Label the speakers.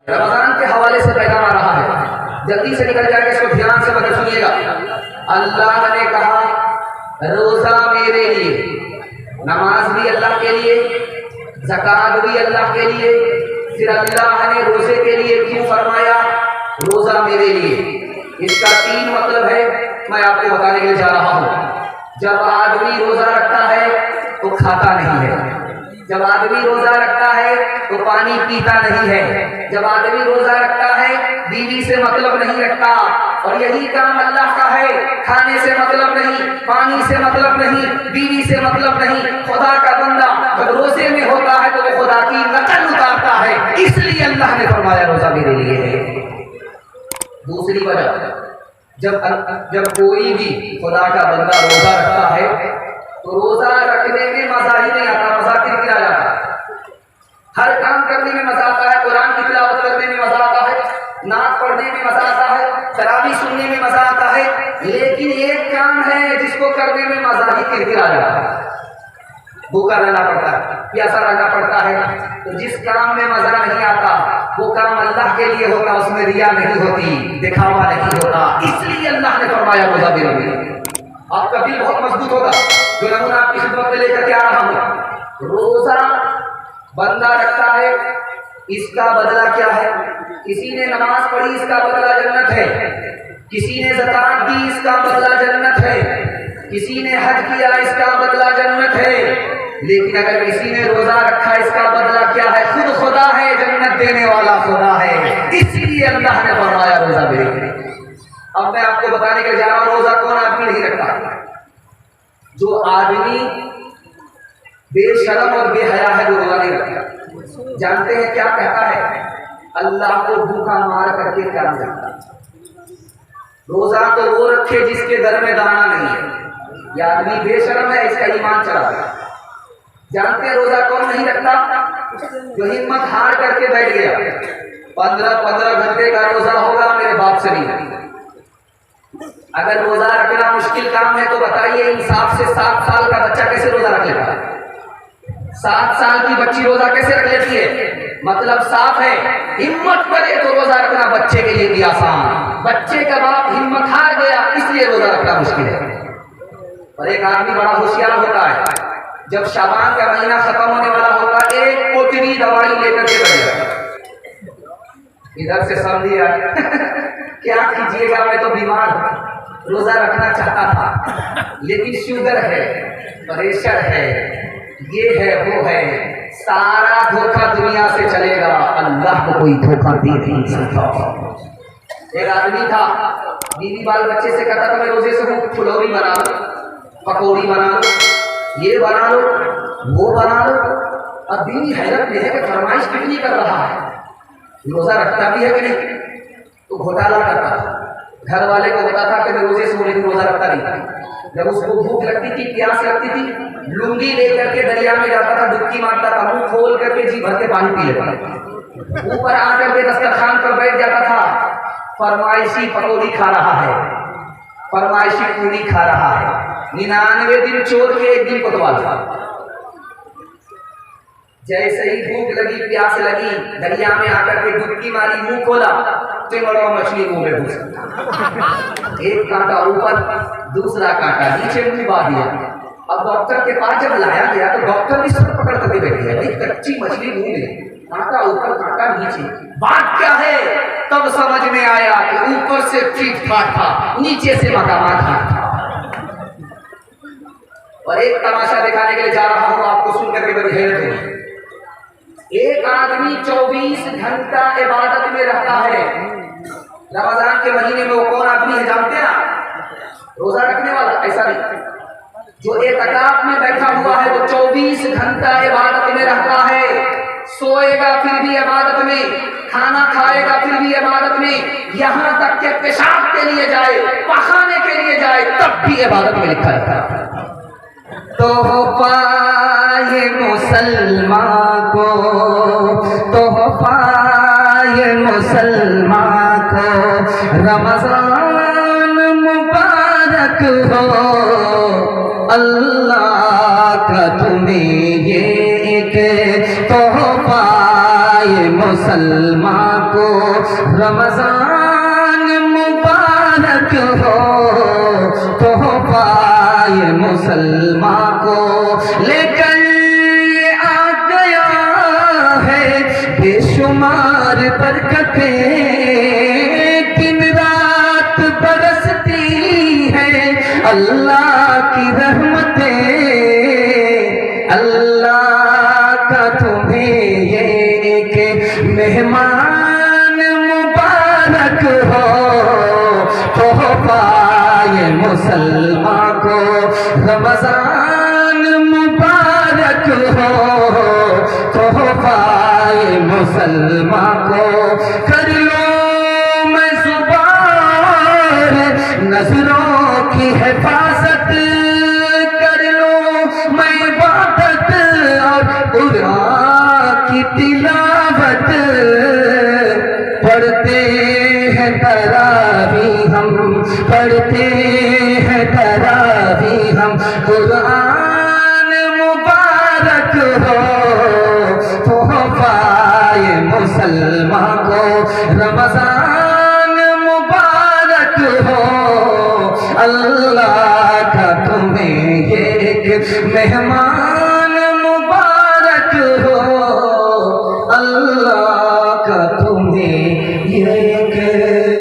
Speaker 1: رمضان کے حوالے سے پیغام آ رہا ہے، جلدی سے نکل جائے گا، اس کو دھیان سے مگر سنیے گا۔ اللہ نے کہا روزہ میرے لیے، نماز بھی اللہ کے لیے، زکوٰۃ بھی اللہ کے لیے۔ پھر اللہ نے روزے کے لیے کیوں فرمایا روزہ میرے لیے؟ اس کا 3 مطلب ہے، میں آپ کو بتانے کے لیے جا رہا ہوں۔ جب آدمی روزہ رکھتا ہے تو کھاتا نہیں ہے، جب آدمی روزہ رکھتا ہے تو پانی پیتا نہیں ہے، جب آدمی روزہ رکھتا ہے بیوی سے مطلب نہیں رکھتا، اور یہی کام اللہ کا ہے، کھانے سے مطلب نہیں، پانی سے مطلب نہیں، بیوی سے مطلب نہیں۔ خدا کا بندہ جب روزے میں ہوتا ہے تو وہ خدا کی نقل اتارتا ہے، اس لیے اللہ نے فرمایا روزہ میرے لیے ہے۔ دوسری وجہ، جب کوئی بھی خدا کا بندہ روزہ رکھتا ہے تو روزہ رکھنے میں مزہ ہی نہیں آتا، مزہ کرکرا جاتا ہے۔ ہر کام کرنے میں مزہ آتا ہے، قرآن کی تلاوت کرنے میں مزہ آتا ہے، نعت پڑھنے میں مزہ آتا ہے، تراویح سننے میں مزہ آتا ہے، لیکن ایک کام ہے جس کو کرنے میں مزہ ہی کرکرا جاتا ہے، بھوکا رہنا پڑتا ہے، پیاسا رہنا پڑتا ہے۔ تو جس کام میں مزہ نہیں آتا وہ کام اللہ کے لیے ہوتا، اس میں ریا نہیں ہوتی، دکھاوا نہیں ہوتا، اس لیے اللہ نے فرمایا روزہ میرے لیے۔ آپ کا دل بہت مضبوط ہوگا، جو نمونہ آپ کی خدمت میں لے کر کے آ رہا ہوں۔ روزہ بندہ رکھتا ہے، اس کا بدلہ کیا ہے؟ کسی نے نماز پڑھی، اس کا بدلہ جنت ہے، کسی نے زکوٰۃ دی، اس کا بدلہ جنت ہے، کسی نے حج کیا، اس کا بدلہ جنت ہے۔ لیکن اگر کسی نے روزہ رکھا، اس کا بدلہ کیا ہے؟ خود خدا ہے، جنت دینے والا خدا ہے، اسی لیے اللہ نے فرمایا روزہ میرے لیے۔ اب میں آپ کو بتانے کے جا رہا ہوں روزہ کون آدمی نہیں رکھتا؟ جو آدمی بے شرم اور بے حیا ہے وہ روزہ نہیں رکھتا۔ جانتے ہیں کیا کہتا ہے؟ اللہ کو بھوکا مار کر کے کیا رکھتا؟ روزہ تو وہ رکھے جس کے گھر میں دانا نہیں ہے۔ یہ آدمی بے شرم ہے، اس کا ایمان چلا گیا۔ جانتے ہیں روزہ کون نہیں رکھتا؟ جو ہمت ہار کر کے بیٹھ گیا، 15 گھنٹے کا روزہ ہوگا، میرے باپ سے نہیں۔ اگر روزہ رکھنا مشکل کام ہے تو بتائیے انصاف سے 7 سال کا بچہ کیسے روزہ رکھ لیتا ہے؟ 7 سال کی بچی روزہ کیسے رکھ لیتی ہے؟ مطلب صاف ہے، ہمت کرے تو روزہ رکھنا بچے کے لیے بھی آسان۔ بچے کا باپ ہمت ہار گیا، اس لیے روزہ رکھنا مشکل ہے۔ اور ایک آدمی بڑا ہوشیار ہوتا ہے، جب شعبان کا مہینہ ختم ہونے والا ہوتا ہے، ایک پوتلی دوائی لے کر کے بیٹھ جاتا ہے۔ ادھر سے سمجھیے کیا کیجیے گا، میں تو بیمار ہوں، روزہ رکھنا چاہتا تھا لیکن شوگر ہے، پریشر ہے، یہ ہے وہ ہے، سارا دھوکہ دنیا سے چلے گا، اللہ کو کوئی دھوکہ دے نہیں سکتا۔ ایک آدمی تھا، بیوی بال بچے سے کہتا تھا میں روزے سے ہوں، پھلوری بنا لو، پکوڑی بنا لو، یہ بنا لو، وہ بنا لو۔ اب بیوی حیرت میں ہے کہ فرمائش کتنی کر رہا ہے، روزہ رکھتا بھی ہے کہ نہیں؟ تو گھوٹالا کرتا تھا، گھر والے کو ہوتا تھا کہ میں روزے سے ہوں لیکن روزہ رکھتا نہیں تھا۔ جب اس کو بھوک لگتی تھی، پیاس لگتی تھی، لنگی لے کر کے دریا میں جاتا تھا، ڈبکی مارتا تھا، منہ کھول کر کے جی بھر کے پانی پی لیتا تھا، اوپر آ کر کے دسترخوان پر بیٹھ جاتا تھا، فرمائشی پکوڑی کھا رہا ہے، فرمائشی پوری کھا رہا ہے، 99 دن چور کے 1 دن کوتوال تھا۔ جیسے ہی بھوک لگی، پیاس لگی، دریا میں آ کر کے ڈبکی ماری، منہ کھولا، چنگڑا مچھلی منہ میں گھس، ایک کانٹا اوپر، دوسرا کانٹا نیچے، منہ با دیا۔ اب ڈاکٹر کے پاس جب لایا گیا تو ڈاکٹر بھی سب پکڑ کر کے بیٹھے ہیں، ایک کچی مچھلی منہ میں، کانٹا اوپر کانٹا نیچے، بات کیا ہے؟ تب سمجھ میں آیا کہ اوپر سے ٹھیک ٹھاک تھا، نیچے سے مقامات تھا۔ اور ایک تماشا دکھانے کے لیے جا رہا ہوں، آپ کو سن کر کے بڑی حیرت ہوئی۔ ایک آدمی 24 گھنٹہ عبادت میں رہتا ہے۔ رمضان کے مہینے میں وہ کون آدمی ہے جانتے ہیں؟ روزہ رکھنے والا، ایسا نہیں، جو اعتکاف میں بیٹھا ہوا ہے وہ 24 گھنٹہ عبادت میں رہتا ہے، سوئے گا پھر بھی عبادت میں، کھانا کھائے گا پھر بھی عبادت میں، یہاں تک کہ پیشاب کے لیے جائے، پخانے کے لیے جائے، تب بھی عبادت میں لکھا رہتا ہے۔ تحفہ یہ مسلمان کو، تحفہ یہ مسلمان کو، رمضان مبارک ہو، اللہ کا تمہیں یہ ایک تحفہ یہ مسلمان کو، رمضان مبارک ہو تحفہ یہ مسلمان کو لے کر یہ آ گیا ہے بے شمار برکتیں دن رات برستی ہے اللہ کی رحمتیں اللہ کا تمہیں یہ ایک مہمان مبارک ہو تحفہ یہ مسلمان کو رمضان مبارک ہو تحفہ یہ مسلمان کو کر لو میں زبان نظروں کی حفاظت کر لو میں عبادت اور قرآن کی تلاوت پڑھتے ہیں تراویح ہم پڑھتے ہیں تراویح ہم قرآن مبارک ہو تحفہ یہ مسلمان کو رمضان مبارک ہو اللہ کا تمہیں یہ ایک مہمان